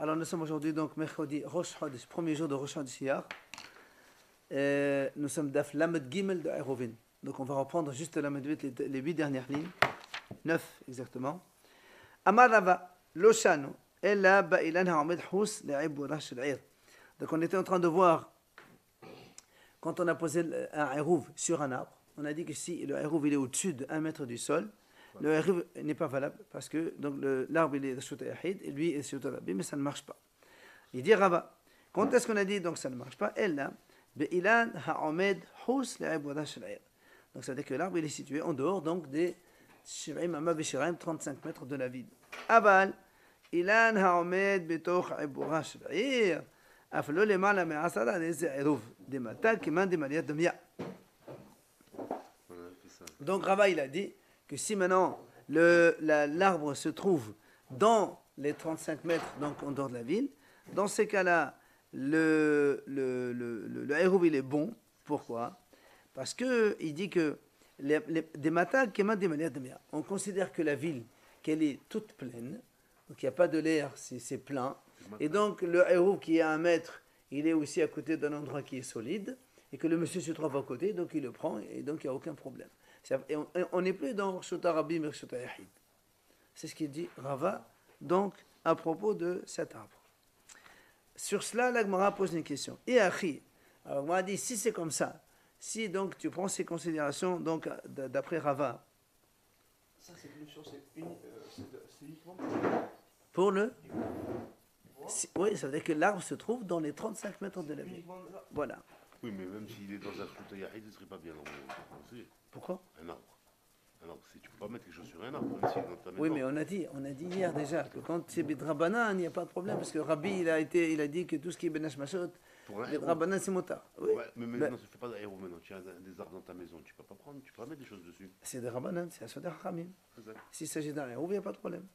Alors nous sommes aujourd'hui donc mercredi Rosh Chodesh, premier jour de Rosh Chodesh Iyar. Nous sommes Daf Lamed Gimel de Eruvin. Donc on va reprendre juste Lamed 8, les 8 dernières lignes. 9 exactement. Amar Rava, Loshanu, Ella Ba'ilan Ha'amed Hous Le'ib Rash Al'ir. Donc on était en train de voir, quand on a posé un Eruv sur un arbre, on a dit que si le Eruv il est au-dessus de 1 mètre du sol, le Eruv n'est pas valable parce que donc l'arbre il est Shota Yahid et lui est Shota Rabbi, mais ça ne marche pas. Il dit Rava, quand est-ce qu'on a dit donc ça ne marche pas? Ella Ba'ilan Ha'amed Hous Le'ib Rash Al'ir. Donc ça veut dire que l'arbre il est situé en dehors donc des 35 mètres de la ville. Aval, Ilan Ha'omed Betoch Ibora Sh'Ir, Aflo Lemala Me'asara Neze Eruv, Demata Kiman Demaliat Demia. Donc Rava il a dit que si maintenant l'arbre se trouve dans les 35 mètres donc en dehors de la ville, dans ces cas-là, le Eruv il est bon. Pourquoi? Parce qu'il dit que on considère que la ville, qu'elle est toute pleine, donc il n'y a pas de l'air, c'est plein, et donc le héros qui est à 1 mètre, il est aussi à côté d'un endroit qui est solide, et que le monsieur se trouve à côté, donc il le prend, et donc il n'y a aucun problème. Et on n'est plus dans Shota Rabbi mais Shota Yahid. C'est ce qu'il dit Rava, donc à propos de cet arbre. Sur cela, la Gemara pose une question. Et Achi, alors on a dit, si c'est comme ça, si donc tu prends ces considérations donc d'après Rava, ça c'est uniquement pour le oui, ça veut dire que l'arbre se trouve dans les 35 mètres de la ville. Voilà. Oui, mais même s'il est dans un Shota Yahid, il ne serait pas bien pensé. Pourquoi? Un arbre. Alors, si tu ne peux pas mettre quelque chose sur un arbre, même si dans ta maison. Oui, mais on a dit hier déjà que quand c'est Bidrabanan, il n'y a pas de problème, parce que Rabbi il a dit que tout ce qui est Benash Mashot, Bidrabanan c'est motard. Oui. Ouais, mais maintenant, ça ne fait pas d'aéro maintenant. Tu as des arbres dans ta maison, tu ne peux pas prendre, tu peux pas mettre des choses dessus. C'est des Rabbanan, c'est un Sodar Hamim. S'il s'agit d'un héros, il n'y a pas de problème.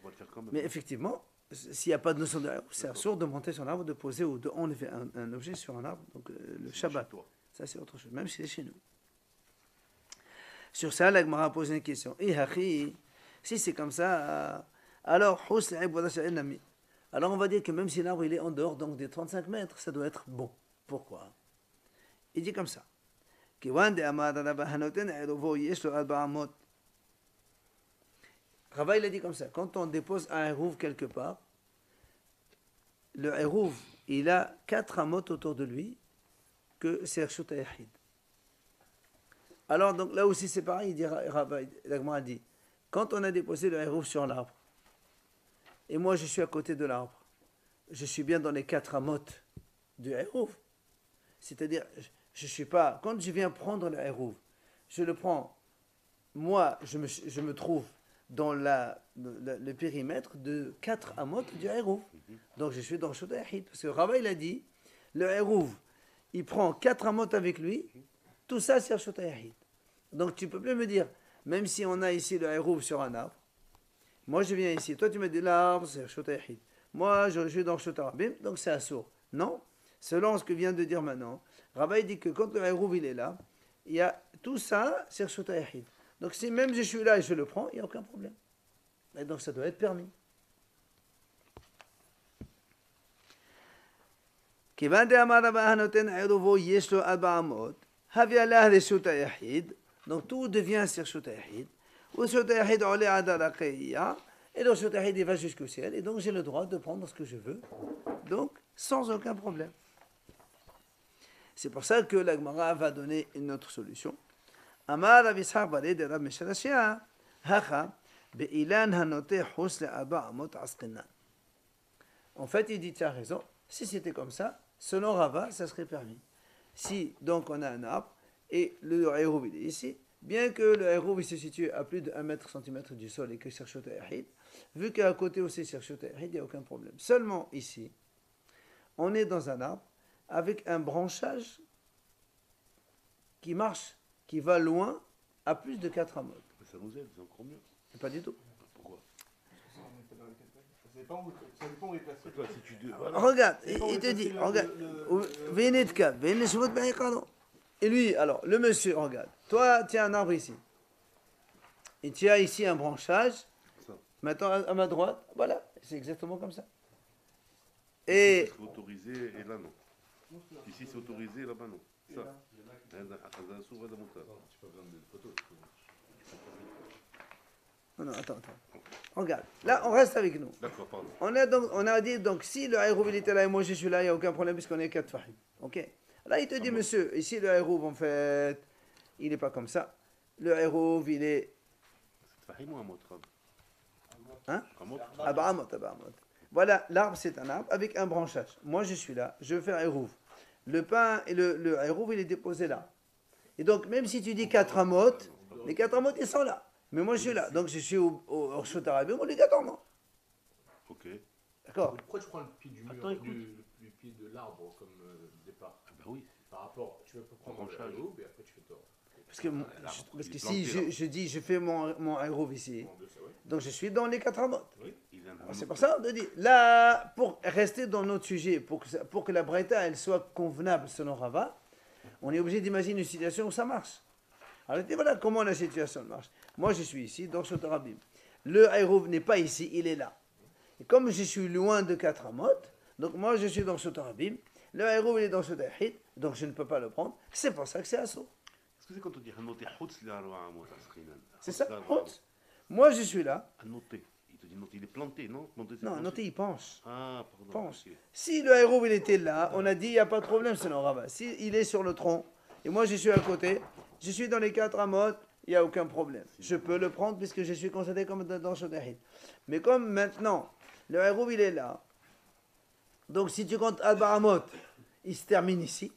On va le faire quand même. Mais effectivement, s'il n'y a pas de notion de héros, c'est absurde de monter sur un arbre, de poser ou de enlever un objet sur un arbre, donc le Shabbat. Ça c'est autre chose, même si c'est chez nous. Sur ça, la Gemara a posé une question. Si c'est comme ça, alors on va dire que même si l'arbre il est en dehors donc des 35 mètres, ça doit être bon. Pourquoi? Il dit comme ça. Rava il a dit comme ça. Quand on dépose un hérouv quelque part, le hérouv il a 4 amot autour de lui que c'est Shota Yahid. Alors, donc là aussi c'est pareil, il dit, la Gemara dit, quand on a déposé le hérouv sur l'arbre, et moi je suis à côté de l'arbre, je suis bien dans les 4 amotes du hérouv. C'est-à-dire, je suis pas, quand je viens prendre le hérouv, je le prends, moi je me trouve dans le périmètre de 4 amotes du hérouv. Donc je suis dans Shota Yahid. Parce que Rava il a dit, le hérouv, il prend 4 amotes avec lui. Tout ça, c'est Shota Yahid. Donc, tu ne peux plus me dire, même si on a ici le hérouv sur un arbre, moi je viens ici, toi tu me dis l'arbre, c'est Shota Yahid. Moi, je suis dans Shota Rabim, donc c'est assourd. Non, selon ce que vient de dire maintenant, Rabbi dit que quand le hérouv il est là, il y a tout ça, c'est Shota Yahid. Donc, si même je suis là et je le prends, il n'y a aucun problème. Et donc, ça doit être permis. כיוון דאמר רבה הנותן עירובו יש לו 4 אמות, הביא עליה לשוטה יחיד, donc tout devient sur Shota Yahid, ou Shota Yahid עולה עד הרקיע, et donc Shota Yahid il va jusqu'au ciel, et donc j'ai le droit de prendre ce que je veux, donc sans aucun problème. C'est pour ça que la Gemara va donner une autre solution. Amar Rav Yitzhak bar de Rav Mesharashia, hacha be'ilan hanote hus le4 amot askenan. En fait, il dit, tu as raison, si c'était comme ça, selon Rava, ça serait permis. Si donc on a un arbre et le hérouv il est ici, bien que le hérouv se situe à plus de 1 mètre centimètre du sol et que c'est Shota Yahid, vu qu'à côté aussi c'est Shota Yahid, il n'y a aucun problème. Seulement ici, on est dans un arbre avec un branchage qui marche, qui va loin à plus de 4 amot. Ça nous aide, c'est encore mieux. Pas du tout. Pourquoi? Ça dépend où il est placé. Regarde, il te dit, regarde, et lui, alors, le monsieur, regarde, toi, tu as un arbre ici, et tu as ici un branchage, maintenant à ma droite, voilà, c'est exactement comme ça. Et C'est autorisé et là non. Ici c'est autorisé et là-bas non. Ça. non, non, attends. Regarde, là on reste avec nous. D'accord, pardon. On a dit donc si le Aïroub il était là et moi je suis là, il n'y a aucun problème puisqu'on est 4 fahim. Ok. Là il te dit, monsieur, ici le Aïroub en fait, il n'est pas comme ça. Le Aïroub il est. C'est Fahim ou un mot? Hein? Amot. Amot. Voilà, l'arbre c'est un arbre avec un branchage. Moi je suis là, je veux faire Aïroub. Le pain et le Aïroub il est déposé là. Et donc même si tu dis 4 amot, les 4 amot ils sont là. Mais moi je suis là, donc je suis au Rishut Harabim, obligatoirement. Ok. D'accord. Pourquoi tu prends le pied du mur, Attends, écoute. le pied de l'arbre comme départ? Ah bah oui. Par rapport, tu peux prendre Branchage. le haut et après tu fais tort. Parce que il est si planté, je dis je fais mon Aïroub ici, En deux, ça, ouais. donc je suis dans les 4 amot. Il vient C'est pour ça qu'on dit, là, pour rester dans notre sujet, pour que la Braïta elle soit convenable selon Rava, on est obligé d'imaginer une situation où ça marche. Alors, voilà comment la situation marche. Moi, je suis ici, dans Rishut Harabim. Le Aïroub n'est pas ici, il est là. Et comme je suis loin de 4 amot, donc moi, je suis dans Rishut Harabim. Le Aïroub, il est dans Rishut Ahid, donc je ne peux pas le prendre. C'est pour ça que c'est assaut. Est-ce que c'est quand on dit Hanoté Houtz li arba amot asrinan? C'est ça, Houtz li arba Houtz. Moi, je suis là. amot. Noté. Il te dit noté. Il est planté, non? Noté, c'est Non, planté. notez, il penche. Ah, pardon. Pense. ok. Si le Aïroub, il était là, on a dit, il n'y a pas de problème selon Rava. Si il est sur le tronc, et moi, je suis à côté, je suis dans les 4 amot, il n'y a aucun problème. Je peux le prendre puisque je suis considéré comme dans Shodahid. Mais comme maintenant, le Aïroub, il est là. Donc si tu comptes Al-Baramot, il se termine ici.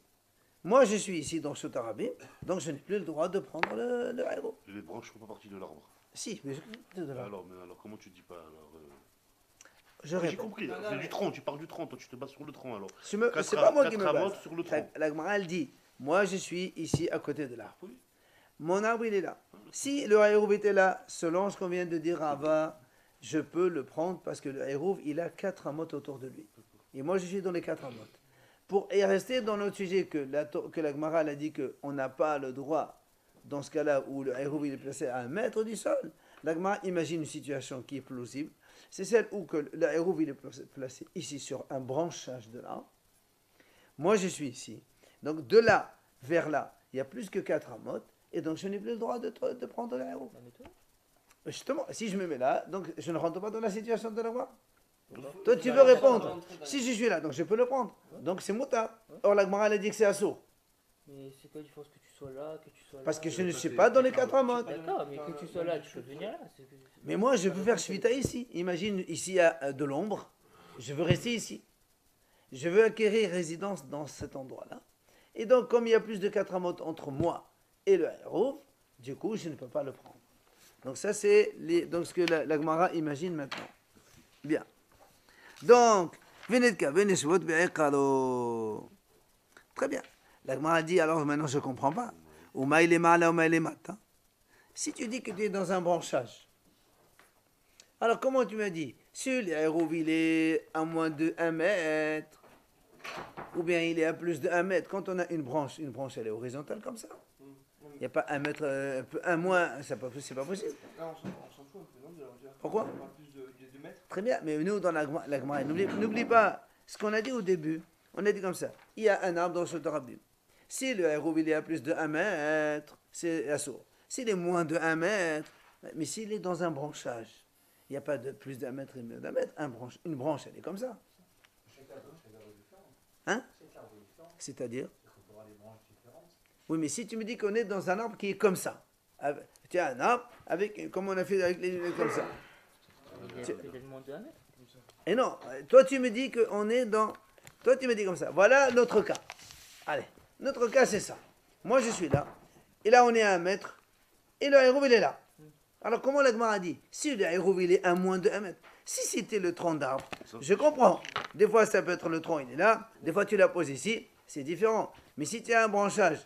Moi, je suis ici dans Rishut Harabim, donc je n'ai plus le droit de prendre le Aïroub. Et les branches ne font pas partie de l'arbre. Si, mais Alors, comment tu dis pas alors je J'ai réponds. compris. C'est du tronc. Tu pars du tronc. Toi, tu te bases sur le tronc alors. C'est pas moi qui me amotes base. sur le tronc. La Gemara, elle dit, moi, je suis ici à côté de l'arbre. Oui. Mon arbre, il est là. Si le Aïroub était là, selon ce qu'on vient de dire Rava, je peux le prendre parce que le Aïroub, il a 4 amotes autour de lui. Et moi, je suis dans les 4 amotes. Pour y rester dans notre sujet, que la Gemara elle a dit qu'on n'a pas le droit, dans ce cas-là où le Aïroub il est placé à 1 mètre du sol, la Gemara imagine une situation qui est plausible. C'est celle où que le Aïroub il est placé ici sur un branchage de l'arbre. Moi, je suis ici. Donc, de là vers là, il y a plus que 4 amotes. Et donc, je n'ai plus le droit de prendre l'aéro. Justement, si je me mets là, donc je ne rentre pas dans la situation de l'avoir. Toi, tu veux répondre. Si je suis là, donc je peux le prendre. Donc, c'est mouta. Or, la Gemara, elle a dit que c'est assaut. Mais c'est quoi la différence que tu sois là, que tu sois là? Parce que je ne suis pas dans les 4 amotes. D'accord, mais que tu sois là, tu peux venir là. Mais moi, je peux faire shvita ici. Imagine, ici, il y a de l'ombre. Je veux rester ici. Je veux acquérir résidence dans cet endroit-là. Et donc, comme il y a plus de 4 amotes entre moi et le Aïroub, du coup, je ne peux pas le prendre. Donc ça, c'est donc ce que la Gemara imagine maintenant. Bien. Donc, Venetka, Veneshvot, Be'ekalo. Très bien. La Gemara dit, alors maintenant je ne comprends pas. Uma il est mal, Uma il est mat. Si tu dis que tu es dans un branchage, alors comment tu m'as dit? Si l'Aïroub, il est à moins de 1 mètre, ou bien il est à plus de 1 mètre, quand on a une branche elle est horizontale comme ça. Il n'y a pas 1 mètre, un moins, c'est pas possible. Là, on s'en fout un peu, non, de dire. Pourquoi? On parle plus de mètres. Très bien, mais nous, dans la Gemara, n'oublie pas ce qu'on a dit au début. On a dit comme ça, il y a un arbre dans ce Rabim. Si le Aïroub, il est à plus de 1 mètre, c'est assourd. S'il est moins de 1 mètre, mais s'il est dans un branchage, il n'y a pas de plus d'1 mètre et d'1 mètre, une branche, elle est comme ça. Hein? C'est-à-dire? Oui, mais si tu me dis qu'on est dans un arbre qui est comme ça, tu as un arbre avec, comme on a fait avec les lunettes comme ça. Il y a peut-être moins de 1 mètre. Et non, toi tu me dis qu'on est dans... Toi tu me dis comme ça. Voilà notre cas. Allez, notre cas c'est ça. Moi je suis là. Et là on est à 1 mètre. Et le Aïroub il est là. Alors comment la Gemara a dit? Si le Aïroub il est à moins de 1 mètre. Si c'était le tronc d'arbre, je comprends. Des fois ça peut être le tronc, il est là. Des fois tu la poses ici, c'est différent. Mais si tu as un branchage,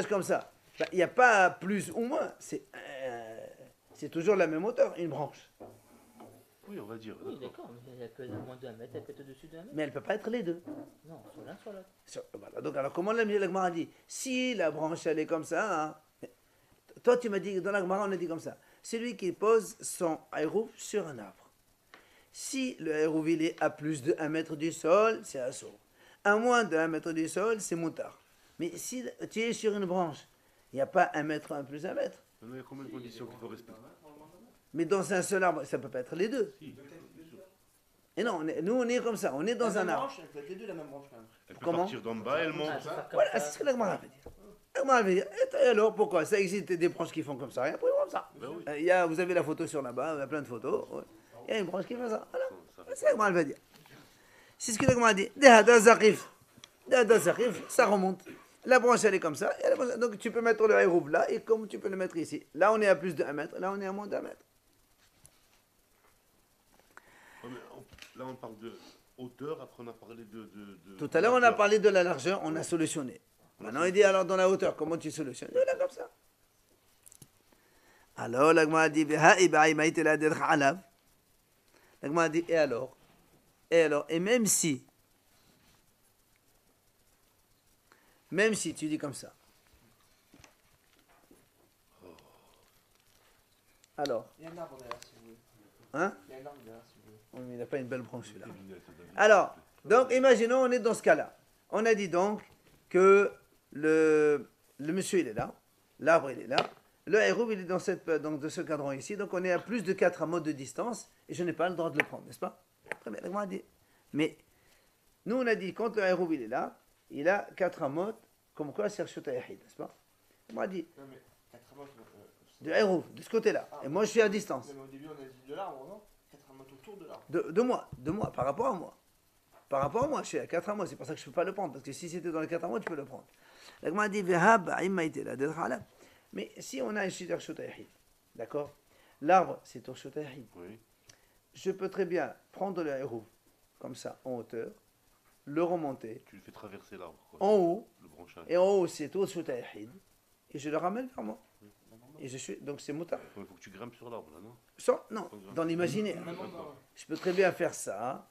comme ça, il n'y a pas plus ou moins. C'est toujours la même hauteur, une branche. Oui, on va dire. Oui, d'accord, mais elle peut être à moins de 1 mètre, elle peut être au-dessus de 1 mètre. Mais elle ne peut pas être les deux. Non, soit l'un, soit l'autre. Voilà, donc alors comment la Gemara a dit? Si la branche elle est comme ça, hein, toi tu m'as dit, dans la Gemara on a dit comme ça, c'est lui qui pose son Aïroub sur un arbre. Si le hérouv il est à plus de 1 mètre du sol, c'est assaut. À moins de 1 mètre du sol, c'est moutard. Mais si tu es sur une branche, il n'y a pas 1 mètre, 1 plus 1 mètre. Il y a combien de conditions qu'il faut respecter? Mais dans un seul arbre, ça ne peut pas être les deux. Si. Et non, nous on est comme ça, on est dans un arbre. Elle peut être les deux la même branche quand même. Elle peut Comment? partir d'en bas, elle monte. Ah, faut faire comme Voilà, ça. c'est ce que la Gemara veut dire. La Gemara veut dire, et alors pourquoi? Ça existe des branches qui font comme ça, rien pour comme ça. Ben oui. Vous avez la photo sur là-bas, il y a plein de photos. Ouais. Il y a une branche qui fait ça. Voilà. Ça- C'est ce que la Gemara veut dire. C'est ce que la Gemara dit. Dehada Zakif. Dehada Zakif, ça remonte. La branche elle est comme ça. Et la branche- donc tu peux mettre le hérouv là et comme tu peux le mettre ici. Là on est à plus de 1 mètre, là on est à moins d'1 mètre. Ouais, mais là, on parle de hauteur, après on a parlé de Tout à l'heure on a parlé de la largeur, on a solutionné. Maintenant il dit alors dans la hauteur, comment tu solutionnes? Là comme ça. Alors la Gemara dit la Gemara dit et alors? Et alors? Et même si tu dis comme ça. Alors, Il y a un arbre derrière si vous voulez. hein? Il y a un arbre derrière si vous voulez. Oui, mais il n'a pas une belle branche celui-là. Des lunettes, David. Alors, donc imaginons on est dans ce cas-là. On a dit donc que le monsieur il est là, l'arbre il est là, le hérouv il est dans de ce cadran ici, donc on est à plus de 4 amots de distance et je n'ai pas le droit de le prendre, n'est-ce pas? Très bien, la Gemara dit. Mais nous on a dit quand le hérouv il est là, il a 4 amots, comme quoi c'est Reshut Yahid, n'est-ce pas? La Gemara dit Non mais 4 amotes. de hérouv, de ce côté-là, et moi je suis à distance. Mais au début on a dit de l'arbre, non 4 amotes autour de l'arbre. De moi, par rapport à moi. Par rapport à moi, je suis à 4 mois, c'est pour ça que je ne peux pas le prendre, parce que si c'était dans les 4 mois, tu peux le prendre. La Gemara dit, mais si on a un shidar shotayahid, d'accord? L'arbre, c'est ton shotayahid. Oui. Je peux très bien prendre le hérouv, comme ça, en hauteur, le remonter Tu le fais traverser l'arbre, quoi. en haut, Le branchage. et en haut, c'est tout shotayahid, et je le ramène vers moi. Et je suis, donc c'est moutar. Il faut que tu grimpes sur l'arbre, là, non? Non, dans l'imaginaire. D'accord. Je peux très bien faire ça,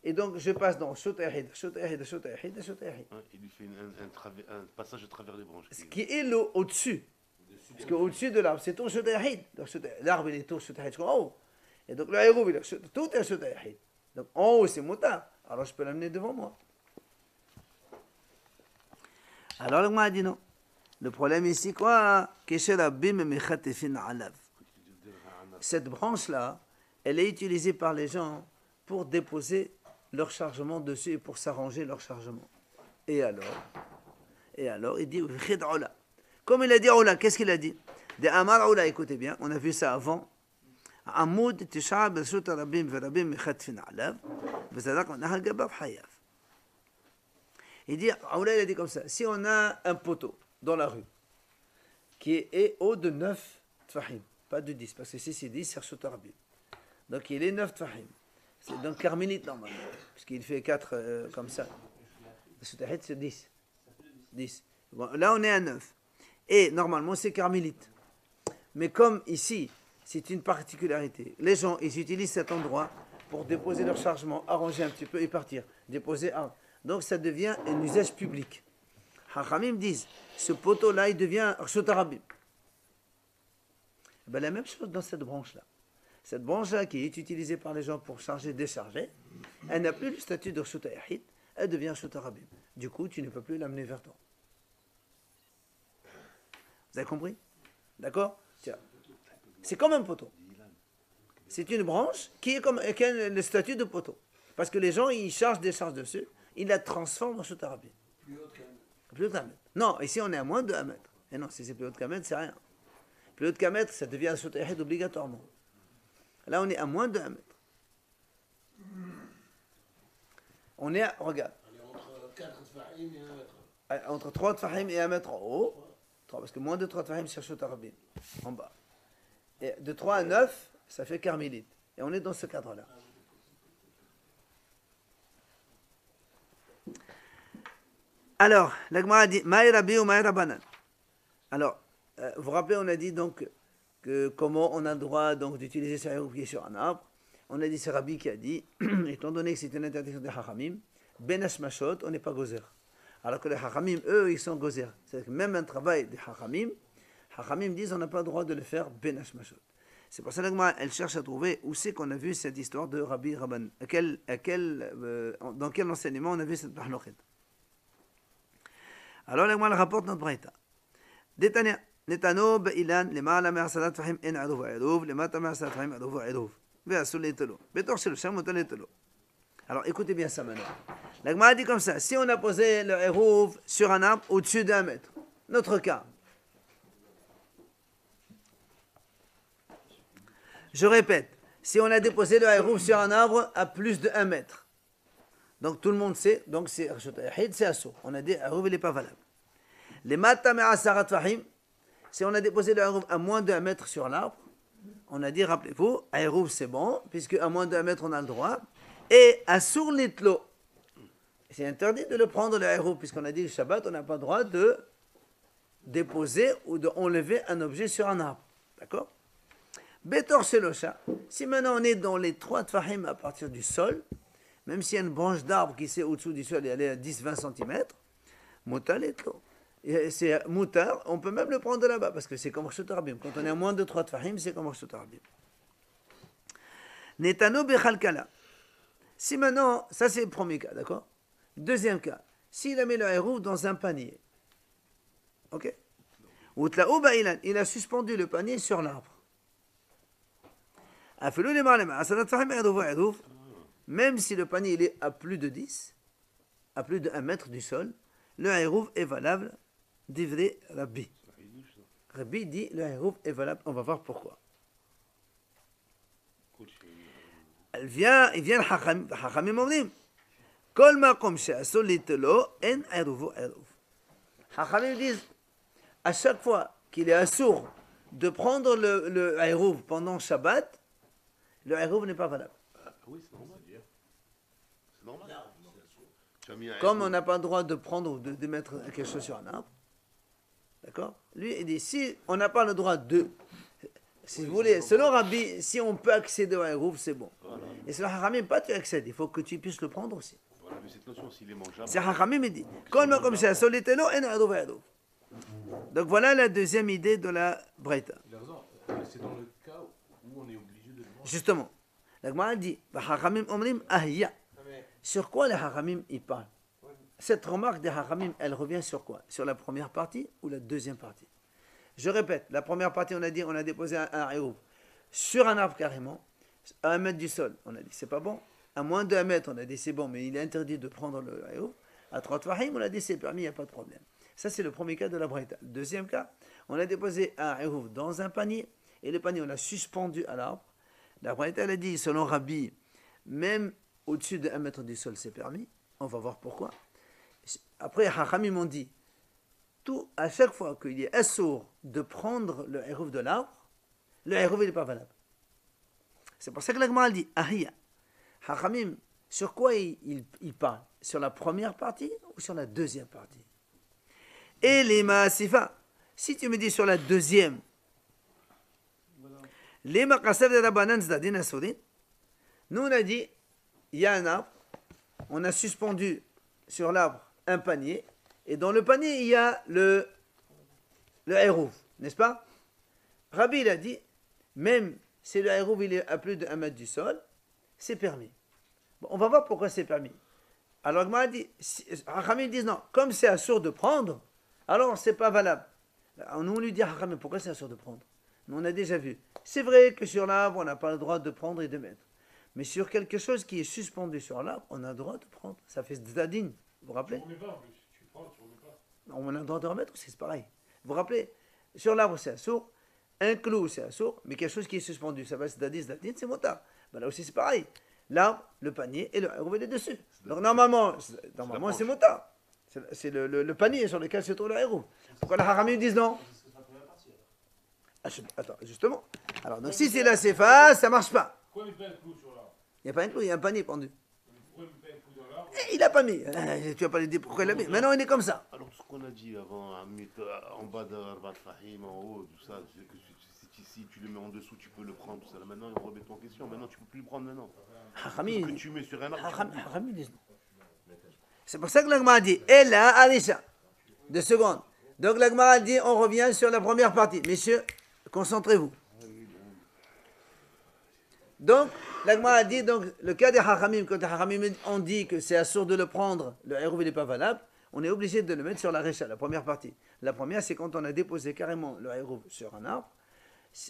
et donc je passe dans shotayahid, shotayahid, shotayahid, shotayahid. Hein, il lui fait un passage à travers les branches. Ce qui est au-dessus. Parce qu'au-dessus de l'arbre, c'est tout shotayahid. L'arbre, il est tout shotayahid en haut. Et donc le hérouv, il est tout est shotayahid. Donc en haut, c'est moutar. Alors je peux l'amener devant moi. Alors le m'a dit non. Le problème ici, quoi? Cette branche-là, elle est utilisée par les gens pour déposer leur chargement dessus et pour s'arranger leur chargement. Et alors, il dit, comme il a dit Oula, qu'est-ce qu'il a dit? De Amar Oula, écoutez bien, on a vu ça avant. Amoud tisha b'shut rabim v'rabim mechatfin alav, v'zadaq nahal gabav hayav. Il dit, Oula, il a dit comme ça, si on a un poteau dans la rue qui est haut de 9 tfahim, pas de 10, parce que si c'est 10, c'est reshut rabim. Donc il est 9 tfahim. C'est donc carmélite normalement, puisqu'il fait 4 comme ça. Le c'est 10. 10. Bon, là on est à 9. Et normalement c'est carmélite. Mais comme ici, c'est une particularité, les gens ils utilisent cet endroit pour déposer leur chargement, arranger un petit peu et partir. Déposer. Donc ça devient un usage public. Hachamim disent, ce poteau-là il devient reshut rabim. Ben, la même chose dans cette branche-là. Cette branche-là qui est utilisée par les gens pour charger, décharger, elle n'a plus le statut de reshut yahid, elle devient reshut rabim. Du coup, tu ne peux plus l'amener vers toi. Vous avez compris? D'accord? Tiens. C'est comme un poteau. C'est une branche qui a le statut de poteau. Parce que les gens, ils chargent, déchargent dessus, ils la transforment en reshut rabim. Plus haut qu'un mètre. Non, ici on est à moins de 1 mètre. Et non, si c'est plus haut qu'un mètre, c'est rien. Plus haut qu'un mètre, ça devient reshut yahid obligatoirement. Là, on est à moins de 1 mètre. On est à, regarde. Entre 4 tfahim et 1 mètre. Entre 3 tfahim et 1 mètre en haut. 3, parce que moins de 3 tfahim, c'est reshut rabim. En bas. Et de 3 à 9, ça fait carmélite. Et on est dans ce cadre-là. Alors, l'Agmara dit Maï Rabbi ou Maï Rabbanan. Alors, vous vous rappelez, on a dit donc que comment on a le droit donc d'utiliser sa hérouv qui est sur un arbre. On a dit, c'est Rabbi qui a dit, étant donné que c'est une interdiction des Hachamim, Ben Hashmashot, on n'est pas gozer. Alors que les Hachamim, eux, ils sont gozer. C'est-à-dire que même un travail des Hachamim disent on n'a pas le droit de le faire Ben Hashmashot. C'est pour ça que elle cherche à trouver où c'est qu'on a vu cette histoire de Rabbi Rabban. Dans quel enseignement on a vu cette mahlouket. Alors la elle rapporte notre braïta. Détania. נתנו באילן למעלה מעשרה טפחים אין עירוב ועירוב, למטה מעשרה טפחים עירוב ועירוב. ואסור להתלו. בתוך שלושה מותר להתלו. Alors écoutez bien ça maintenant. La Gemara dit comme ça, si on a posé le Hérouv sur un arbre au-dessus d'1 mètre, notre cas. Je répète, si on a déposé le Hérouv sur un arbre à plus de 1 mètre, donc tout le monde sait, donc c'est assour. On a dit Hérouv il n'est pas valable. Les mata me'asara tfahim, si on a déposé le Hérouv à moins de 1 mètre sur l'arbre, on a dit, rappelez-vous, Hérouv c'est bon, puisque à moins de 1 mètre on a le droit. Et assour litlo, c'est interdit de le prendre le Hérouv, puisqu'on a dit le Shabbat, on n'a pas le droit de déposer ou d'enlever un objet sur un arbre. D'accord? Betor Shelosha, si maintenant on est dans les 3 tfahim à partir du sol, même s'il y a une branche d'arbre qui c'est au-dessous du sol et elle est à 10-20 cm, mutar litlo. C'est mutar, on peut même le prendre de là-bas, parce que c'est comme Reshut Rabim. Quand on est à moins de 3 tfahim, c'est comme Reshut Rabim. Netano bechalkala. Si maintenant, ça c'est le premier cas, d'accord? Deuxième cas, s'il a mis le Hérouv dans un panier, ok? Il a suspendu le panier sur l'arbre. Même si le panier il est à plus de 10, à plus de 1 mètre du sol, le Hérouv est valable, divrei Rabbi. Rabbi dit le Hérouv est valable, on va voir pourquoi. Il vient Chachamim אומרים, כל מקום שאסור ליטלו, אין עירובו עירוב. Chachamim disent, à chaque fois qu'il est assourd de prendre le Hérouv pendant Shabbat, le Hérouv n'est pas valable. Ah oui, c'est normal. C'est normal. Tu as mis un Comme Hérouv. on n'a pas le droit de prendre ou de mettre quelque chose sur un arbre, d'accord? Lui, il dit, si on n'a pas le droit de... Si vous voulez, selon Rabbi, si on peut accéder au Hérouv, c'est bon. Voilà. Et selon Chachamim, pas tu accèdes, il faut que tu puisses le prendre aussi. Voilà, mais cette notion, s'il est mangeable. C'est Chachamim, il dit, comme c'est solitelo, en Hérouv Hérouv. Donc voilà la deuxième idée de la Braïta. Il a raison, mais c'est dans le cas où on est obligé de demander. Justement, la Gemara dit, Chachamim omrim ahya. Sur quoi les Chachamim y parlent? Cette remarque des Chachamim, elle revient sur quoi? Sur la première partie ou la deuxième partie? Je répète, la première partie, on a dit, on a déposé un Hérouv sur un arbre carrément, à 1 mètre du sol. On a dit, c'est pas bon. À moins de 1 mètre, on a dit, c'est bon, mais il est interdit de prendre le Hérouv. À 3 tfahim, on a dit, c'est permis, il n'y a pas de problème. Ça, c'est le premier cas de la Braïta. Le deuxième cas, on a déposé un Hérouv dans un panier, et le panier, on l'a suspendu à l'arbre. La Braïta, elle a dit, selon Rabbi, même au-dessus de 1 mètre du sol, c'est permis. On va voir pourquoi. Après, Chachamim ont dit, à chaque fois qu'il est assourd de prendre le Hérouv de l'arbre, le Hérouv il n'est pas valable. C'est pour ça que la Gemara dit Ahia. Chachamim, sur quoi il parle? Sur la première partie ou sur la deuxième partie? Et les Maasifa, si tu me dis sur la deuxième, les Maqasav de Rabbanan Zdadin Asourin, nous on a dit il y a un arbre, on a suspendu sur l'arbre un panier. Et dans le panier, il y a le Hérouv, n'est-ce pas? Rabbi, il a dit, même si le Hérouv il est à plus de 1 mètre du sol, c'est permis. Bon, on va voir pourquoi c'est permis. Alors, Gmara dit, Hachamim disent non, comme c'est assourd de prendre, alors c'est pas valable. Alors, nous, on lui dit, Hachamim, pourquoi c'est assourd de prendre? Nous, on a déjà vu. C'est vrai que sur l'arbre, on n'a pas le droit de prendre et de mettre. Mais sur quelque chose qui est suspendu sur l'arbre, on a le droit de prendre. Ça fait zdadin, vous vous rappelez? On a le droit de remettre, c'est pareil. Vous vous rappelez, sur l'arbre c'est assourd, un clou c'est assourd, mais quelque chose qui est suspendu, ça va être zdadin, c'est motard. Ben là aussi c'est pareil. L'arbre, le panier et le Hérouv est dessus. Donc normalement c'est motard. C'est le panier sur lequel se trouve le Hérouv. Pourquoi les Haramim disent non? Attends, justement. Alors donc si c'est la CFA, ça marche pas. Pourquoi il met pas un clou sur l'arbre? Il n'y a pas un clou, il y a un panier pendu. Pourquoi il met pas un clou dans l'arbre? Il n'a pas mis. Tu vas pas lui dire pourquoi il l'a mis. Maintenant il est comme ça. Alors, ce qu'on a dit avant, en bas de Arbat Fahim, en haut, tout ça, c'est que si tu le mets en dessous, tu peux le prendre, tout ça. Là, maintenant, on remet en question. Maintenant, tu peux plus le prendre maintenant. Haramim. Ce que tu mets sur un arbre. Haramim disent non. C'est pour ça que l'Agma dit et là, Arisha. 2 secondes. Donc l'Agma dit on revient sur la première partie. Messieurs, concentrez-vous. Donc, l'Agma a dit, donc, le cas des Hachamim, quand les Hachamim ont dit que c'est assourd de le prendre, le Hérouv il n'est pas valable, on est obligé de le mettre sur la Recha, la première partie. La première, c'est quand on a déposé carrément le Hérouv sur un arbre.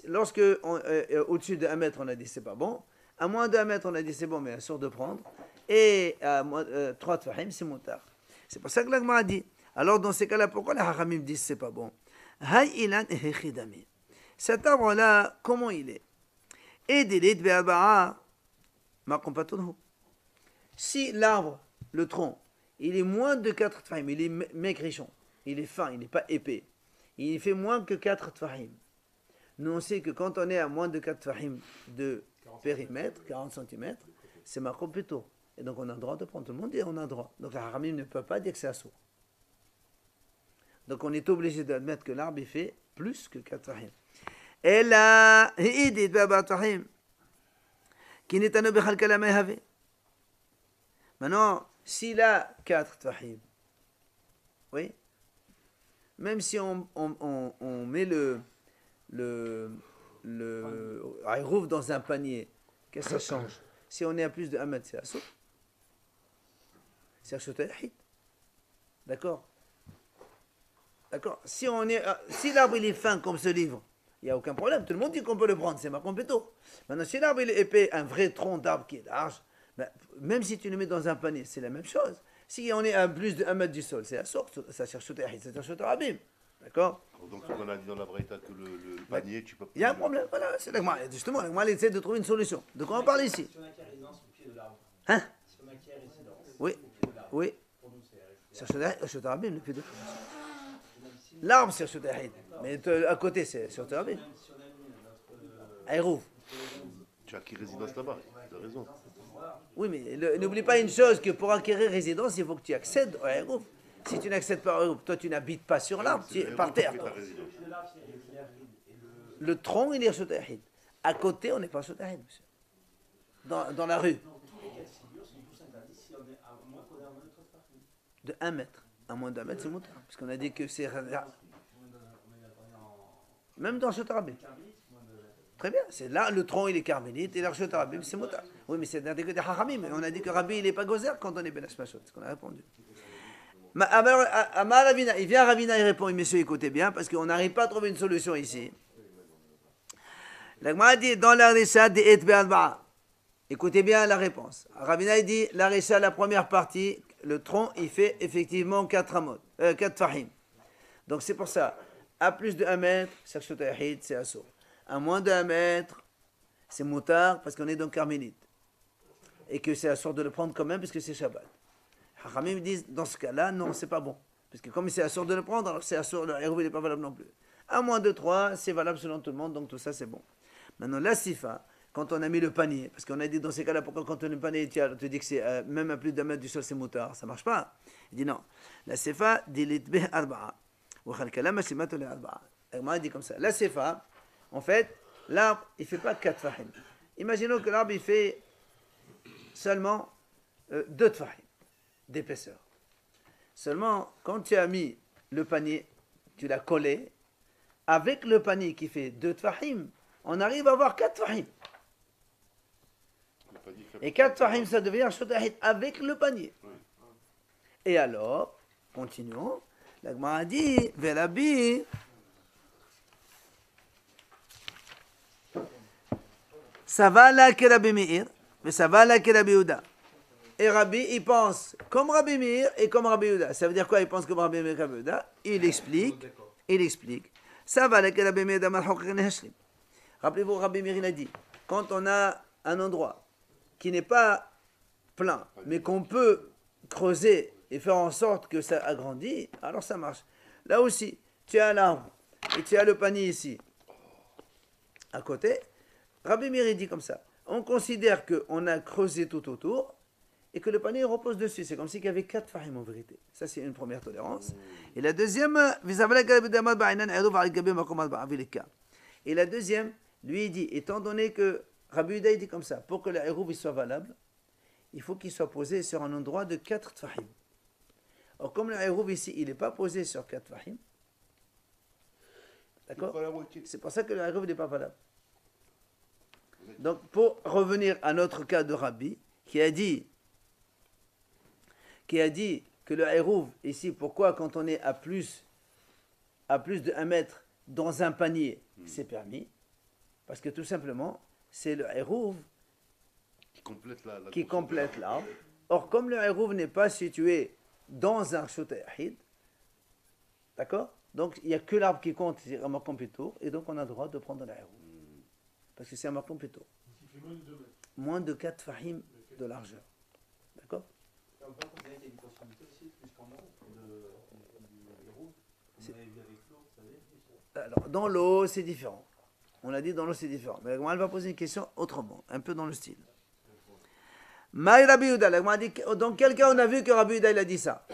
Lorsque, au-dessus de 1 mètre, on a dit c'est pas bon. À moins de 1 mètre, on a dit c'est bon, mais assourd de prendre. Et à 3 tfahim, c'est moutard. C'est pour ça que l'Agma a dit. Alors, dans ces cas-là, pourquoi les Hachamim disent c'est pas bon? Hay ilan echidami. Cet arbre-là, comment il est? Si l'arbre, le tronc, il est moins de 4 tfahim, il est maigrichon, il est fin, il n'est pas épais, il fait moins que 4 tfahim. Nous on sait que quand on est à moins de 4 tfahim de périmètre, 40 cm, c'est marqué plutôt. Et donc on a le droit de prendre, tout le monde dit on a le droit. Donc la haramim ne peut pas dire que c'est assourd. Donc on est obligé d'admettre que l'arbre il fait plus que 4 tfahim. Et là, maintenant, s'il a 4 tfahim, oui, même si on met le Hérouv dans un panier, qu'est-ce que ça change? Si on est à plus de 1 mètre, c'est assourd. C'est Reshut HaYachid. D'accord? D'accord? Si l'arbre il est fin comme ce livre, il n'y a aucun problème. Tout le monde dit qu'on peut le prendre, c'est ma compéto. Maintenant, si l'arbre il est épais, un vrai tronc d'arbre qui est large, ben, même si tu le mets dans un panier, c'est la même chose. Si on est à plus de 1 mètre du sol, c'est assourd, ça cherche Reshut HaYachid, ça cherche Rabim. D'accord? Donc, on a dit dans la Braïta que le panier, tu peux pas. Il y a un problème, voilà, c'est justement, l'Agma essaie de trouver une solution. De quoi on parle ici? Si on acquiert résidence au pied de l'arbre. Hein? Si on acquiert résidence Oui, au pied de l'arbre. oui. Pour nous, c'est C'est Reshut Rabim, le pied de l'arbre, c'est Reshut HaYachid. Mais à côté, c'est Reshut Rabim. même si on a mis notre. Hérouv. Tu as acquis résidence là-bas, tu as raison. Oui, mais n'oublie pas une chose, que pour acquérir résidence, il faut que tu accèdes au Hérouv. Si tu n'accèdes pas au Hérouv, toi tu n'habites pas sur l'arbre, tu es par terre. Quoi. Le tronc, il est Reshut HaYachid. À côté, on n'est pas Reshut HaYachid, monsieur. Dans la rue. De 1 mètre. À moins d'1 mètre, c'est moutard. Parce qu'on a dit que c'est. Même dans Reshut Rabim. Très bien, c'est là, le tronc il est carmélite et la Reshut Rabim c'est moutard. Oui, mais c'est d'un des Hachamim. On a dit que Rabbi il n'est pas gozer quand on est Ben Ashmashot. C'est ce qu'on a répondu. Amar Ravina, il vient à Ravina, il répond, messieurs, écoutez bien, parce qu'on n'arrive pas à trouver une solution ici. La Gemara dit, dans la Recha de Et Be'alba'a. Écoutez bien la réponse. Ravina il dit, la Recha, la première partie, le tronc, il fait effectivement 4 fahim. Donc c'est pour ça, à plus de 1 mètre, c'est Reshut HaYachid, c'est assourd. À moins de 1 mètre, c'est moutard, parce qu'on est dans Carmélite. Et que c'est assourd de le prendre quand même, parce que c'est Shabbat. Hachamim disent, dans ce cas-là, non, c'est pas bon. Parce que comme c'est assourd de le prendre, alors c'est assourd, le Hérouv n'est pas valable non plus. À moins de 3, c'est valable selon tout le monde, donc tout ça c'est bon. Maintenant, la sifa, quand on a mis le panier, parce qu'on a dit dans ces cas-là, pourquoi quand on a le panier, tu dis que c'est même à plus d'1 mètre du sol, c'est moutard, ça marche pas. Il dit non. La sifa, dit l'itbeh arba'a. Ou khalkala mashimatu li arba'a. Il dit comme ça. La sifa, en fait, l'arbre, il fait pas 4 fahim. Imaginons que l'arbre, il fait seulement 2 fahim d'épaisseur. Seulement, quand tu as mis le panier, tu l'as collé, avec le panier qui fait 2 tfahim, on arrive à avoir 4 tfahim. Et 4 tfahim, ça devient Reshut HaYachid avec le panier. Et alors, continuons. La Gemara dit, Velabi, ça va là que Rabbi Meir, mais ça va là que Rabbi Yehuda. Et Rabbi, il pense comme Rabbi Meir et comme Rabbi Yehuda. Ça veut dire quoi, il pense comme Rabbi Meir et Rabbi Yehuda? Il explique. Ça va là que Rabbi Meir d'amal hokrin hashlim. Rappelez-vous, Rabbi Meir, il a dit, quand on a un endroit qui n'est pas plein, mais qu'on peut creuser et faire en sorte que ça agrandit, alors ça marche. Là aussi, tu as l'arbre et tu as le panier ici, à côté. Rabbi Meir, il dit comme ça. On considère qu'on a creusé tout autour et que le panier repose dessus. C'est comme s'il y avait 4 fahim en vérité. Ça, c'est une première tolérance. Et la deuxième, lui, il dit, étant donné que Rabbi Yehuda dit comme ça, pour que le Hérouv soit valable, il faut qu'il soit posé sur un endroit de 4 fahim. Or, comme le Hérouv ici, il n'est pas posé sur 4 fahim, d'accord? C'est pour ça que le Hérouv n'est pas valable. Donc, pour revenir à notre cas de Rabbi, qui a dit que le Hérouv, ici, pourquoi quand on est à plus de 1 mètre dans un panier, c'est permis? Parce que tout simplement, c'est le Hérouv qui complète l'arbre. Or, comme le Hérouv n'est pas situé dans un Shota Yahid, d'accord? Donc, il n'y a que l'arbre qui compte, c'est un marquant plutôt, et donc on a le droit de prendre le Hérouv. Parce que c'est un marquant plutôt. Moins de 4 fahim de largeur. D'accord? On peut considérer qu'il y a une possibilité aussi, plus qu'en haut, du héros. On avait vu avec l'eau, vous savez. Alors, dans l'eau, c'est différent. On a dit dans l'eau, c'est différent. Mais la Gemara, elle va poser une question autrement, un peu dans le style. Maï Rabbi Yehuda, la Gemara dit, dans quel cas on a vu que Rabbi Yehuda, il a dit ça?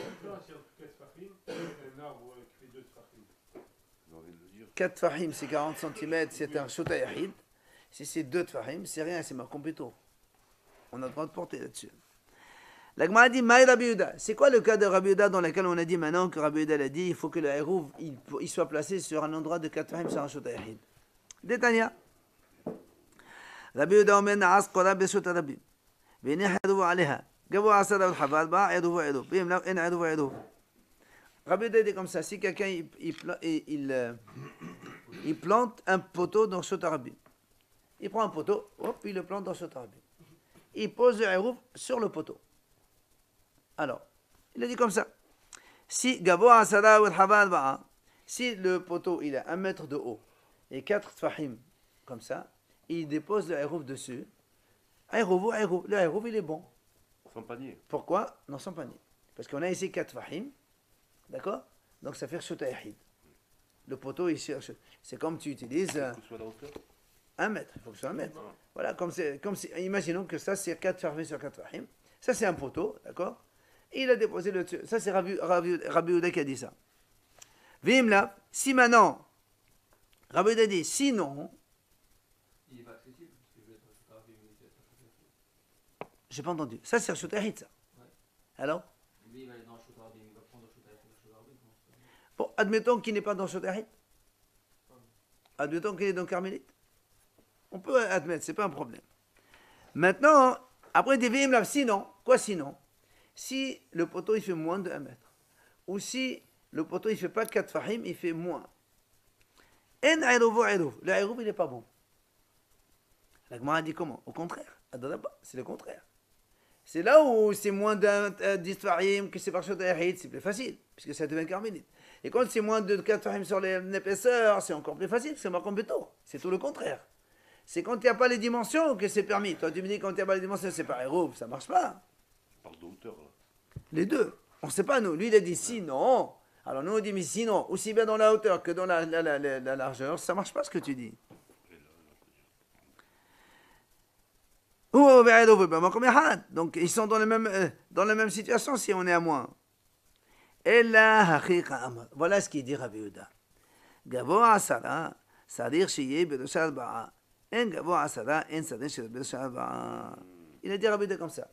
4 fahim, c'est 40 cm, c'est un shota yahid. Si c'est 2 fahim, c'est rien, c'est marquant plutôt. On a le droit de porter là-dessus. La Gemara dit, Maï Rabbi Yehuda. C'est quoi le cas de Rabbi Yehuda dans lequel on a dit maintenant que Rabbi Yehuda a dit il faut que le hérouv il soit placé sur un endroit de 4 fahim sur un shota yahid. Détania. Rabbi Yehuda omen na'as qora b'shota rabbi. V'neh yaduvu aleha. Gavu asada v'lhabal ba yaduvu yaduvu. B'im lav en yaduvu yaduvu. Rabbi Yehuda dit comme ça, si quelqu'un il plante un poteau dans shota rabbi. Il prend un poteau, hop, il le plante dans shota rabbi. Il pose le hérouv sur le poteau. Alors, il a dit comme ça. Si si le poteau il a 1 mètre de haut et 4 fahim comme ça, il dépose le hérouv dessus. Le hérouv il est bon. Sans panier. Pourquoi? Non, sans panier. Parce qu'on a ici 4 fahim, d'accord? Donc ça fait shota yahid. Le poteau ici, c'est comme tu utilises. Que ce soit la hauteur. 1 mètre, il faut que ce soit 1 mètre. Voilà, imaginons que ça c'est 4 fahim sur 4 fahim. Ça c'est un poteau, d'accord? Et il a déposé le dessus. Ça c'est Rabbi Yehuda qui a dit ça. Vimla, si maintenant, Rabbi Yehuda dit sinon. Il n'est pas accessible, parce que je vais être sur la vie, J'ai pas entendu. Ça c'est un shota yahid, ça. Ouais. Alors? Lui, il va aller dans le shota, il va prendre le shota, il va le Bon, admettons qu'il n'est pas dans le shota yahid. Admettons qu'il est dans le carmélite. On peut admettre, c'est pas un problème. Maintenant, après des vimla, sinon, quoi sinon? Si le poteau il fait moins de 1 mètre, ou si le poteau il fait pas 4 fahim, il fait moins. Le hérouv il n'est pas bon. La Gemara dit comment? Au contraire. C'est le contraire. C'est là où c'est moins de 10 fahim que c'est par shota yahid, c'est plus facile, puisque ça devient carmélite. Et quand c'est moins de 4 fahim sur l'épaisseur, c'est encore plus facile, c'est marquant plutôt. C'est tout le contraire. C'est quand il n'y a pas les dimensions que c'est permis. Toi tu me dis quand il n'y a pas les dimensions, c'est pas hérouv, ça marche pas. Je parle de hauteur là. Les deux. On ne sait pas, nous. Lui, il a dit sinon. Alors, nous, on dit, mais sinon, aussi bien dans la hauteur que dans la largeur, ça ne marche pas ce que tu dis. Donc, ils sont dans la même situation si on est à moins. Voilà ce qu'il dit Rabbi Yehuda. Gavoa asara, sarir shiye bedoshal ba'a. En gavoa asara, en sarir shiye bedoshal ba'a. Il a dit Rabbi Yehuda comme ça.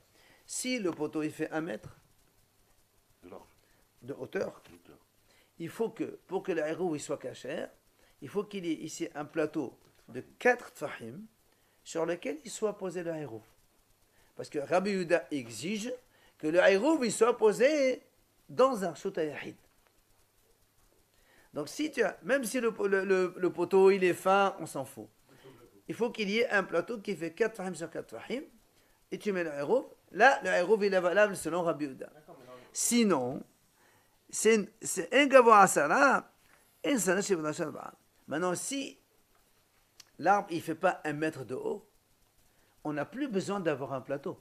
Si le poteau, il fait 1 mètre, de hauteur, il faut que, pour que le hérouv soit cachère, il faut qu'il y ait ici un plateau de 4 fahim sur lequel il soit posé le hérouv. Parce que Rabbi Yehuda exige que le hérouv il soit posé dans un shota yahid. Donc si même si le poteau il est fin, on s'en fout. Il faut qu'il y ait un plateau qui fait 4 fahim sur 4 fahim, et tu mets le hérouv. Là, le hérouv il est valable selon Rabbi Yehuda. Sinon, c'est un gavoa asara, un sana shebnashal ba'a. Maintenant, si l'arbre il fait pas 1 mètre de haut, on n'a plus besoin d'avoir un plateau.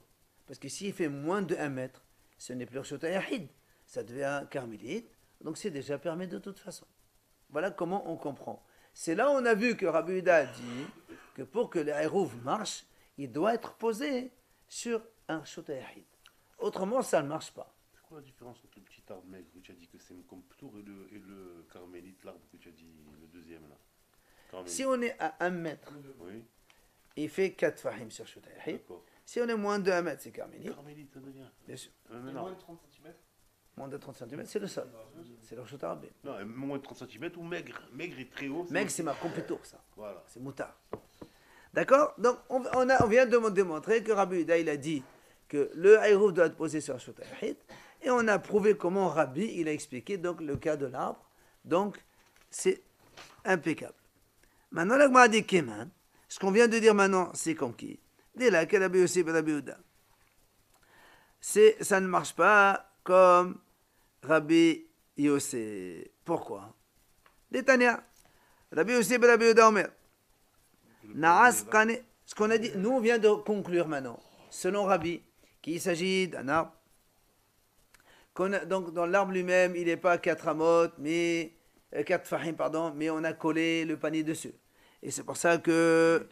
Parce que s'il fait moins de 1 mètre, ce n'est plus un shota yahid, ça devient un carmélite, donc c'est déjà permis de toute façon. Voilà comment on comprend. C'est là où on a vu que Rabbi Yehuda a dit que pour que le hérouv marche, il doit être posé sur un shota yahid. Autrement, ça ne marche pas. C'est quoi la différence entre le petit arbre maigre que tu as dit que c'est comme tour et le carmélite, l'arbre que tu as dit, le deuxième là? Carmélite. Si on est à 1 mètre, Oui, il fait 4 fahim sur shota yahid. d'accord. Si on est moins de 1 mètre, c'est carmélite. Carmélite, ça devient. Bien sûr. Mais Moins non, de 30 cm. Moins de 30 cm, c'est le sol. C'est le shota rabbi. non, moins de 30 cm ou maigre. Maigre et très haut. Mec, c'est ma compétence, ça. Voilà. C'est moutard. D'accord? Donc, on vient de démontrer que Rabbi Yehuda, il a dit que le Eruv doit être posé sur Shut Yahid. Et on a prouvé comment Rabbi, il a expliqué donc le cas de l'arbre. Donc, c'est impeccable. Maintenant, la Gemara dit Keman. Ce qu'on vient de dire maintenant, c'est comme qui? Dès là, que Rabbi Yossi ben Rabbi Yehuda. Ça ne marche pas comme Rabbi Yossi. Pourquoi? Détania. Rabbi Yossi ben Rabbi Yehuda Omer. Naas Kane. Ce qu'on a dit, nous on vient de conclure maintenant. Selon Rabbi, qu'il s'agit d'un arbre. Donc dans l'arbre lui-même, il n'est pas 4 amot, mais 4 fahim, pardon, mais on a collé le panier dessus. Et c'est pour ça que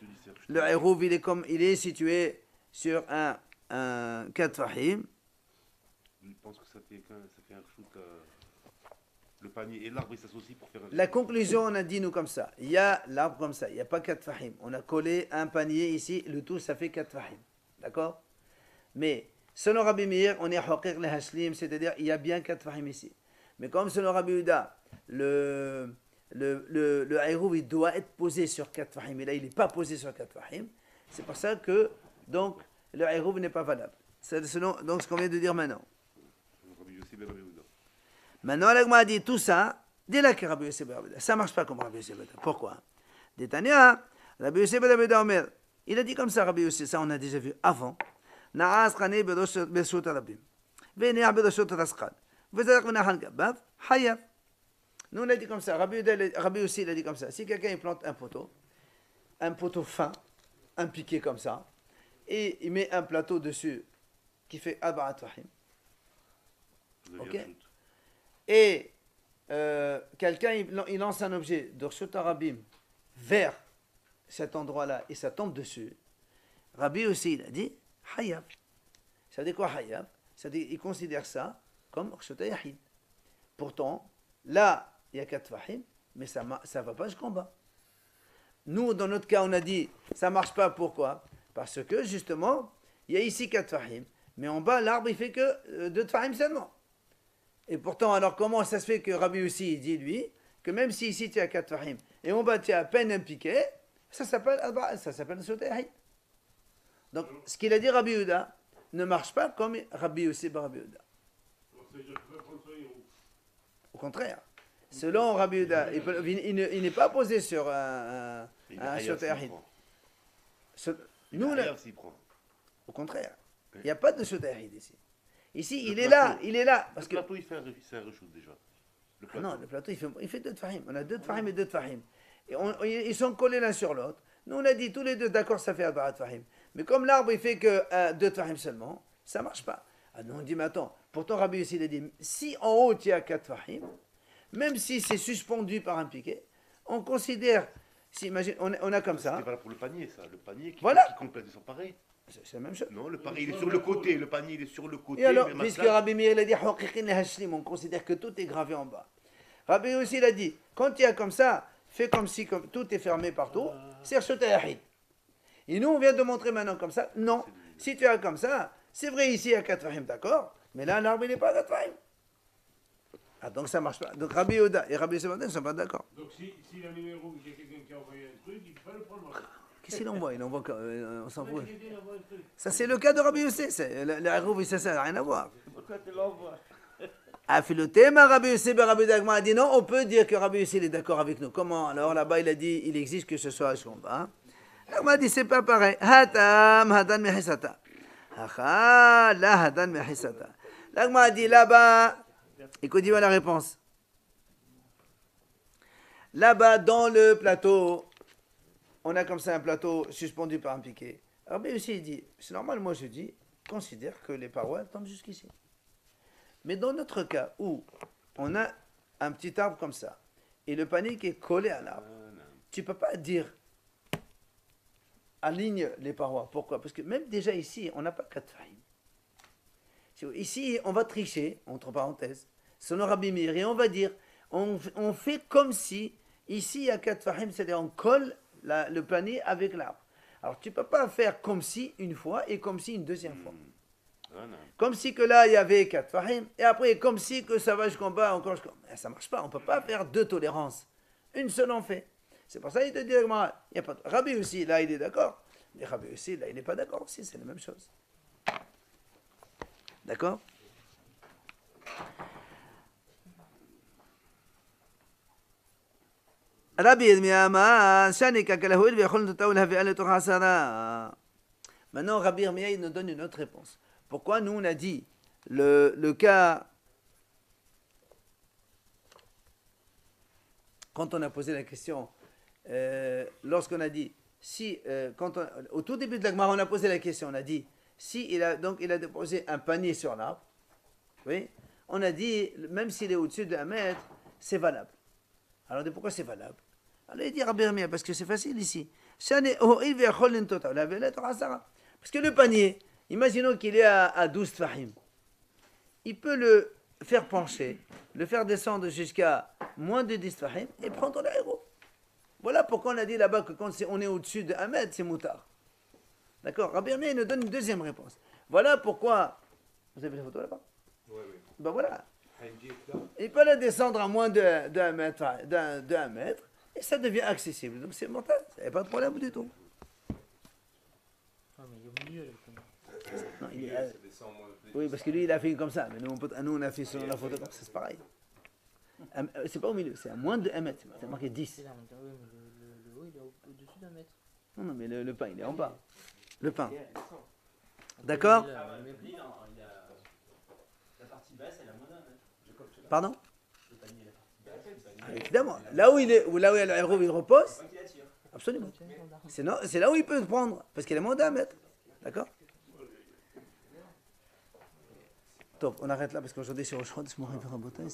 le Eruv, il est situé sur un 4 fahim. Il pense que ça fait un shoot. Le panier et l'arbre, ils s'associent pour faire un. La conclusion, on a dit nous comme ça. Il y a l'arbre comme ça, il n'y a pas 4 fahim. On a collé un panier ici, le tout, ça fait 4 fahim. D'accord? Mais selon Rabbi Meir, on est haqiq le hashlim, c'est-à-dire il y a bien 4 fahim ici. Mais comme selon Rabbi Yehuda, le Eruv, il doit être posé sur 4 fahim, et là il n'est pas posé sur 4 fahim, c'est pour ça que donc, le Eruv n'est pas valable. C'est selon donc, ce qu'on vient de dire maintenant. Maintenant, la Gemara dit tout ça, dès là que Rabbi Yossi ben Rabbi Yehuda, ça ne marche pas comme Rabbi Yossi ben Rabbi Yehuda. Pourquoi? Détania, Rabbi Yossi ben Rabbi Yehuda Omer, il a dit comme ça, Rabbi Yossi, ça on a déjà vu avant. Naas Khane Bershut Rabim. Vene Bershut Rasqad. Vezak Menahan Gabav, Hayav. Nous on a dit comme ça, Rabbi Yossi il a dit comme ça. Si quelqu'un il plante un poteau fin, un piqué comme ça, et il met un plateau dessus qui fait Arba'at Fahim. Ok? Et quelqu'un il lance un objet de Rshut Rabim vers cet endroit-là et ça tombe dessus. Rabbi aussi il a dit Hayav. Ça veut dire quoi Hayav? Ça veut dire il considère ça comme Rshut Yahid. Pourtant, là il y a 4 fahim, mais ça ne va pas jusqu'en bas. Nous, dans notre cas, on a dit ça ne marche pas. Pourquoi? Parce que justement, il y a ici 4 fahim, mais en bas, l'arbre il fait que 2 fahim seulement. Et pourtant, alors comment ça se fait que Rabbi aussi dit, lui, que même si ici tu as 4 fahim, et en bas tu as à peine un piquet, ça s'appelle Rshut Yahid. Donc, ce qu'il a dit Rabbi Yehuda ne marche pas comme Rabbi Yossi ben Rabbi Yehuda. Au contraire, selon Rabbi Yehuda, il n'est pas posé sur un Rshut Yahid. Nous, au contraire, il n'y a pas de Rshut Yahid ici. Ici, il est là. Parce que le plateau, il fait un reshoot déjà. Non, le plateau, il fait 2 fahim. On a 2 fahim et 2 fahim. Et ils sont collés l'un sur l'autre. Nous, on a dit tous les deux, d'accord, ça fait 4 fahim. Mais comme l'arbre, il fait que 2 fahim seulement, ça ne marche pas. Ah non, on dit, mais attends, pourtant Rabbi aussi, il a dit, si en haut, il y a 4 fahim, même si c'est suspendu par un piquet, on considère, imagine, on a comme ça. C'est valable pour le panier, ça. Le panier qui complète, ils sont pareils. C'est la même chose. Non, le panier, il est sur le côté. Le panier, il est sur le côté. Et alors, puisque Rabbi Meir, il a dit, on considère que tout est gravé en bas. Rabbi aussi, il a dit, quand il y a comme ça, fais comme si tout est fermé partout, c'est Rshut Yahid. Et nous, on vient de montrer maintenant comme ça, non. Si tu as comme ça, c'est vrai ici, il y a 4 fahim, d'accord, mais là, l'arbre, il n'est pas à 4 fahim. Ah, donc ça ne marche pas. Donc Rabbi Yehuda et Rabbi Yossi ne sont pas d'accord. Donc si la numéro, il y a quelqu'un qui a envoyé un truc, il ne peut pas le prendre. Qu'est-ce qu'il envoie? Il envoie, on s'en fout. Ça, c'est le cas de Rabbi Yossi. Le Eruv, ça n'a rien à voir. Pourquoi tu l'envoies? Afilotema, Rabbi Yossi, Rabbi Dagma a dit non, on peut dire que Rabbi Yossi est d'accord avec nous. Comment? Alors là-bas, il a dit, il existe que ce soit à Shomba. Dagma a dit, c'est pas pareil. Hatam, hadan mehisata. Hacha, la hadan mehisata. Dagma a dit là-bas, écoutez la réponse. Là-bas, dans le plateau, on a comme ça un plateau suspendu par un piquet. Rabbi Yossi, il dit, c'est normal, moi je dis, considère que les parois tombent jusqu'ici. Mais dans notre cas où on a un petit arbre comme ça, et le panier qui est collé à l'arbre, tu ne peux pas dire aligne les parois. Pourquoi? Parce que même déjà ici, on n'a pas 4 fahim. Ici, on va tricher, entre parenthèses, selon Rabbi Meir, et on va dire, on fait comme si, ici il y a 4 fahim, c'est-à-dire on colle le panier avec l'arbre. Alors tu ne peux pas faire comme si une fois et comme si une deuxième fois. Comme si que là il y avait 4 fahim et après comme si que ça va jusqu'en bas encore jusqu'en bas. Ça ne marche pas, on ne peut pas faire 2 tolérances. Une seule on fait. C'est pour ça qu'il te dit, il y a pas de... Rabbi aussi, là, il est d'accord. Mais Rabbi aussi, là, il n'est pas d'accord aussi, c'est la même chose. D'accord? Rabbi Yirmiyah, Shanika Kalahouil, Viachol Ntotaoul Havi'al et Torah Sara. Maintenant, Rabbi Yirmiyah, il nous donne une autre réponse. Pourquoi nous, on a dit le cas, quand on a posé la question, lorsqu'on a dit, si, au tout début de la Gemara, on a posé la question, on a dit, si il a déposé un panier sur l'arbre, oui, on a dit, même s'il est au-dessus de 1 mètre, c'est valable. Alors, on dit, pourquoi c'est valable? Alors, il dit Rabbi Yirmiyah, parce que c'est facile ici. Parce que le panier, imaginons qu'il est à 12 fahim. Il peut le faire pencher, le faire descendre jusqu'à moins de 10 fahim et prendre le héros. Voilà pourquoi on a dit là-bas que quand on est au-dessus de 1 mètre, c'est moutard. D'accord? Rabbi Yirmiyah nous donne une deuxième réponse. Voilà pourquoi. Vous avez la photo là-bas? Oui, oui. Ben voilà. Haïdi est là. Il peut la descendre à moins de 1 mètre, et ça devient accessible. Donc c'est mortel, il n'y a pas de problème du tout. Ah, mais il est au milieu, là. Non, il est, Ça descend moins de oui, parce que lui, il a fait comme ça, mais nous, on a fait sur la photo comme ça, c'est pareil. C'est pas au milieu, c'est à moins de 1 mètre, c'est marqué 10. C'est là, on dirait, oui, mais le haut, il est au-dessus d'1 mètre. Non, non, mais le pain, il est en bas. Le pain. Et elle descend. D'accord? Il a- Le pli, non, la partie basse, elle a moins d'un mètre. Pardon? Le panier, la partie basse, le panier. Ah, évidemment. Là où il est, là où le héros il repose, Pas qu'il attire. absolument. C'est là où il peut se prendre, parce qu'il est moins d'1 mètre. D'accord? Top, on arrête là parce qu'aujourd'hui c'est au choix de se mourir de rabotage.